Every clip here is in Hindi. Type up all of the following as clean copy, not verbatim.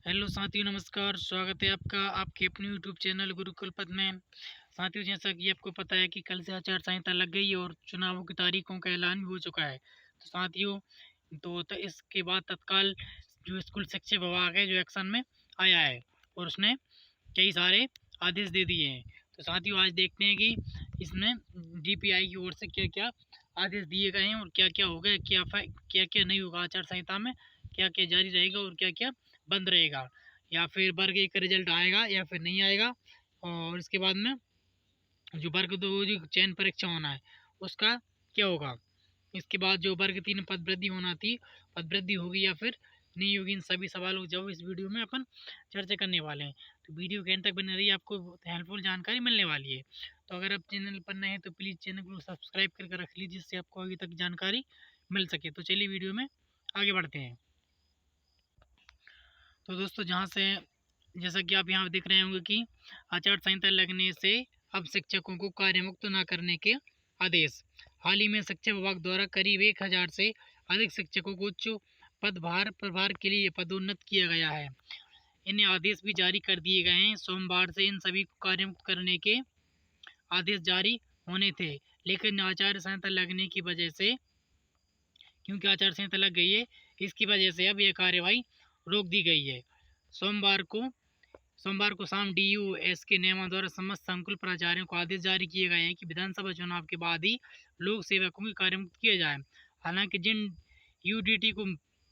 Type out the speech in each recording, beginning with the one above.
हेलो साथियों, नमस्कार। स्वागत है आपका आपके अपने यूट्यूब चैनल गुरुकुल पथ में। साथियों, जैसा कि आपको पता है कि कल से आचार संहिता लग गई और चुनावों की तारीखों का ऐलान भी हो चुका है। तो साथियों, तो इसके बाद तत्काल जो स्कूल शिक्षा विभाग है जो एक्शन में आया है और उसने कई सारे आदेश दे दिए हैं। तो साथियों, आज देखते हैं कि इसमें डीपीआई की ओर से क्या क्या आदेश दिए गए हैं और क्या क्या होगा, क्या क्या नहीं होगा आचार संहिता में, क्या क्या जारी रहेगा और क्या क्या बंद रहेगा, या फिर वर्ग एक का रिजल्ट आएगा या फिर नहीं आएगा। और इसके बाद में जो वर्ग दो जो चयन परीक्षा होना है उसका क्या होगा। इसके बाद जो वर्ग तीन पद वृद्धि होना थी, पद वृद्धि होगी या फिर नहीं होगी, इन सभी सवालों जब इस वीडियो में अपन चर्चा करने वाले हैं। तो वीडियो के अंत तक बने रहिए, आपको हेल्पफुल जानकारी मिलने वाली है। तो अगर आप चैनल पर नए हैं तो प्लीज़ चैनल को सब्सक्राइब करके रख लीजिए, जिससे आपको आगे तक जानकारी मिल सके। तो चलिए वीडियो में आगे बढ़ते हैं। तो दोस्तों, जहाँ से जैसा कि आप यहाँ देख रहे होंगे कि आचार संहिता लगने से अब शिक्षकों को कार्यमुक्त न करने के आदेश। हाल ही में शिक्षा विभाग द्वारा करीब 1000 से अधिक शिक्षकों को उच्च पदभार प्रभार के लिए पदोन्नत किया गया है। इन्हें आदेश भी जारी कर दिए गए हैं। सोमवार से इन सभी को कार्यमुक्त करने के आदेश जारी होने थे, लेकिन आचार संहिता लगने की वजह से, क्योंकि आचार संहिता लग गई है, इसकी वजह से अब यह कार्यवाही रोक दी गई है। सोमवार को सोमवार को शाम DUS के नियमों द्वारा समस्त संकुल प्राचार्यों को आदेश जारी किए गए हैं कि विधानसभा चुनाव के बाद ही लोक सेवकों की कार्यमुक्त किया जाए। हालांकि जिन UDT को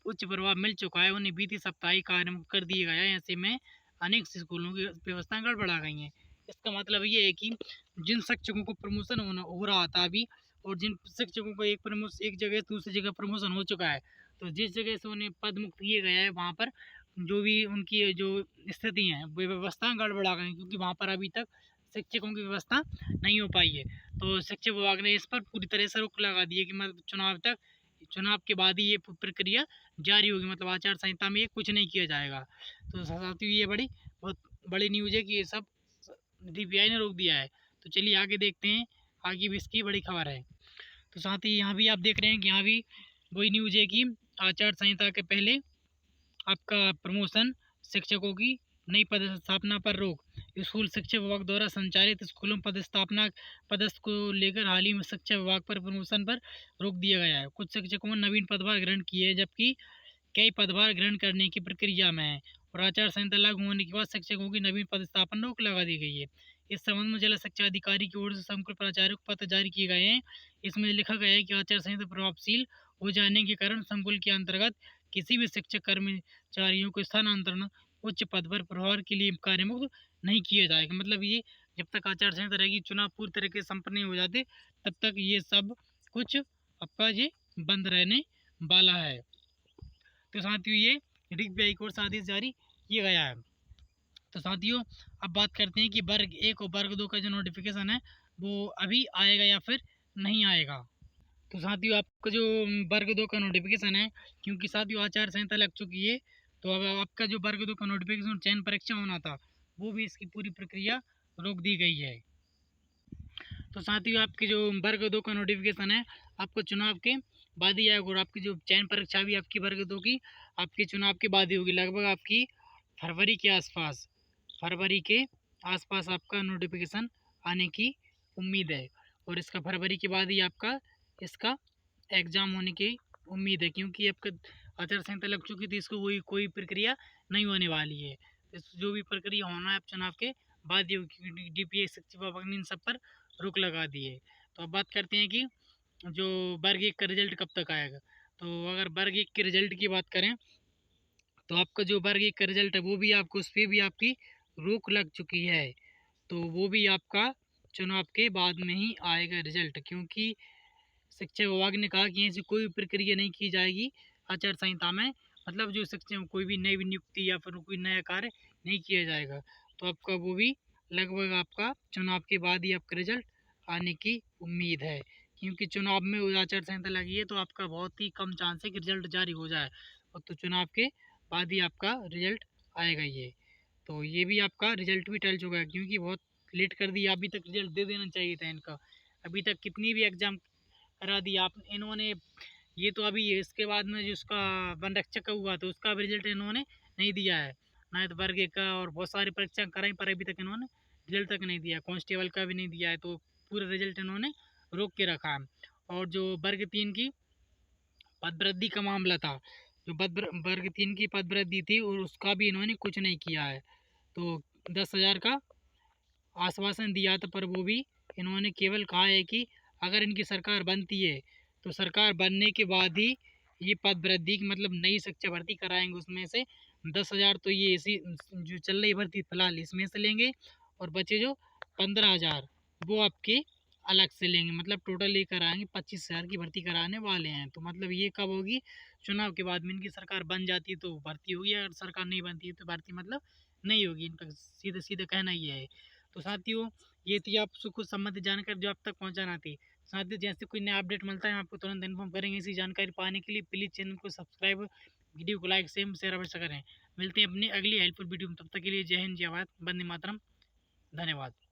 उच्च प्रभाव मिल चुका है उन्हें बीती सप्ताह ही कार्यमुक्त कर दिया गया है। ऐसे में अनेक स्कूलों की व्यवस्थाएं गड़बड़ा गई हैं। इसका मतलब ये है कि जिन शिक्षकों को प्रमोशन हो रहा था अभी, और जिन शिक्षकों को एक जगह से दूसरी जगह प्रमोशन हो चुका है, तो जिस जगह से उन्हें पद मुक्त किए गया है वहाँ पर जो भी उनकी जो स्थिति है वो व्यवस्था गड़बड़ा गई, क्योंकि वहाँ पर अभी तक शिक्षकों की व्यवस्था नहीं हो पाई है। तो शिक्षा विभाग ने इस पर पूरी तरह से रोक लगा दी है कि मतलब चुनाव के बाद ही ये प्रक्रिया जारी होगी, मतलब आचार संहिता में ये कुछ नहीं किया जाएगा। तो साथियों, ये बहुत बड़ी न्यूज़ है कि ये सब DPI ने रोक दिया है। तो चलिए आगे देखते हैं, आगे भी इसकी बड़ी खबर है। तो साथ ही यहाँ भी आप देख रहे हैं कि यहाँ भी वही न्यूज़ है कि आचार संहिता के पहले आपका प्रमोशन, शिक्षकों की नई पदस्थापना पर रोक। स्कूल शिक्षा विभाग द्वारा संचालित स्कूलों में पदस्थ को लेकर हाल ही में शिक्षा विभाग पर प्रमोशन पर रोक दिया गया है। कुछ शिक्षकों ने नवीन पदभार ग्रहण किए हैं, जबकि कई पदभार ग्रहण करने की प्रक्रिया में है। और आचार संहिता लागू होने के बाद शिक्षकों की नवीन पदस्थापना रोक लगा दी गई है। इस संबंध में जिला शिक्षा अधिकारी की ओर से संकुल प्राचार्यों को पत्र जारी किए गए हैं। इसमें लिखा गया है कि आचार संहिता प्रभावशील हो जाने के कारण संकुल के अंतर्गत किसी भी शिक्षक कर्मचारियों को स्थानांतरण उच्च पद पर प्रभार के लिए कार्यमुक्त नहीं किया जाएगा। मतलब ये जब तक आचार संहिता रहेगी, चुनाव पूरी तरीके से संपन्न नहीं हो जाते, तब तक ये सब कुछ आपका ये बंद रहने वाला है। तो साथियों, ये DPI की ओर से आदेश जारी किया गया है। तो साथियों, अब बात करते हैं कि वर्ग एक और वर्ग दो का जो नोटिफिकेशन है वो अभी आएगा या फिर नहीं आएगा। तो साथियों, आपका जो वर्ग दो का नोटिफिकेशन है, क्योंकि साथियों आचार संहिता लग चुकी है, तो अब आपका जो वर्ग दो का नोटिफिकेशन चयन परीक्षा होना था वो भी इसकी पूरी प्रक्रिया रोक दी गई है। तो साथियों, आपके जो वर्ग दो का नोटिफिकेशन है आपको चुनाव के बाद ही आएगा, और आपकी जो चयन परीक्षा भी आपकी वर्ग दो की आपके चुनाव के बाद ही होगी, लगभग आपकी फरवरी के आसपास आपका नोटिफिकेशन आने की उम्मीद है। और इसका फरवरी के बाद ही आपका इसका एग्ज़ाम होने की उम्मीद है, क्योंकि आपका आचार संहिता लग चुकी थी, इसको कोई प्रक्रिया नहीं होने वाली है। जो भी प्रक्रिया होना है आप चुनाव के बाद ही होगी, क्योंकि DPI शिक्षा विभाग ने इन सब पर रोक लगा दी है। तो अब बात करते हैं कि जो वर्ग एक का रिजल्ट कब तक आएगा। तो अगर वर्ग एक के रिजल्ट की बात करें तो आपका जो वर्ग एक का रिजल्ट है वो भी आपको, उस पर भी आपकी रोक लग चुकी है। तो वो भी आपका चुनाव के बाद में ही आएगा रिजल्ट, क्योंकि शिक्षा विभाग ने कहा कि ऐसी कोई प्रक्रिया नहीं की जाएगी आचार संहिता में, मतलब जो शिक्षक कोई भी नई नियुक्ति या फिर कोई नया कार्य नहीं किया जाएगा। तो आपका वो भी लगभग आपका चुनाव के बाद ही आपका रिजल्ट आने की उम्मीद है, क्योंकि चुनाव में वो आचार संहिता लगी है तो आपका बहुत ही कम चांस है कि रिजल्ट जारी हो जाए, और तो चुनाव के बाद ही आपका रिजल्ट आएगा ये। तो ये भी आपका रिजल्ट भी टल चुका है, क्योंकि बहुत लेट कर दिया, अभी तक रिजल्ट दे देना चाहिए था इनका। अभी तक कितनी भी एग्ज़ाम करा दिया आप इन्होंने, ये तो अभी इसके बाद में जो उसका वन रक्षक का हुआ तो उसका भी रिजल्ट इन्होंने नहीं दिया है। नायत वर्ग का और बहुत सारी परीक्षा कराई पर अभी तक इन्होंने रिजल्ट तक नहीं दिया। कांस्टेबल का भी नहीं दिया है, तो पूरा रिजल्ट इन्होंने रोक के रखा है। और जो वर्ग 3 की पदवृद्धि का मामला था, जो वर्ग 3 की पदवृद्धि थी और उसका भी इन्होंने कुछ नहीं किया है। तो 10,000 का आश्वासन दिया था, पर वो भी इन्होंने केवल कहा है कि अगर इनकी सरकार बनती है तो सरकार बनने के बाद ही ये पद वृद्धि की मतलब नई शिक्षा भर्ती कराएंगे। उसमें से 10,000 तो ये इसी जो चल रही भर्ती फिलहाल इसमें से लेंगे, और बचे जो 15,000 वो आपके अलग से लेंगे। मतलब टोटल ये कराएंगे 25,000 की भर्ती कराने वाले हैं। तो मतलब ये कब होगी? चुनाव के बाद में। इनकी सरकार बन जाती है तो भर्ती होगी, अगर सरकार नहीं बनती है तो भर्ती मतलब नहीं होगी। इनका सीधे सीधे कहना ये है। तो साथियों, ये थी आपसे कुछ संबंधित जानकारी जो आप तक पहुंचाना थी। साथियों, जैसे कोई नया अपडेट मिलता है हम आपको तुरंत इन्फॉर्म करेंगे। इसी जानकारी पाने के लिए प्लीज़ चैनल को सब्सक्राइब, वीडियो को लाइक सेम शेयर अवश्य करें। मिलते हैं अपनी अगली हेल्पफुल वीडियो में, तब तक के लिए जय हिंद, जय भारत, वंदे मातरम, धन्यवाद।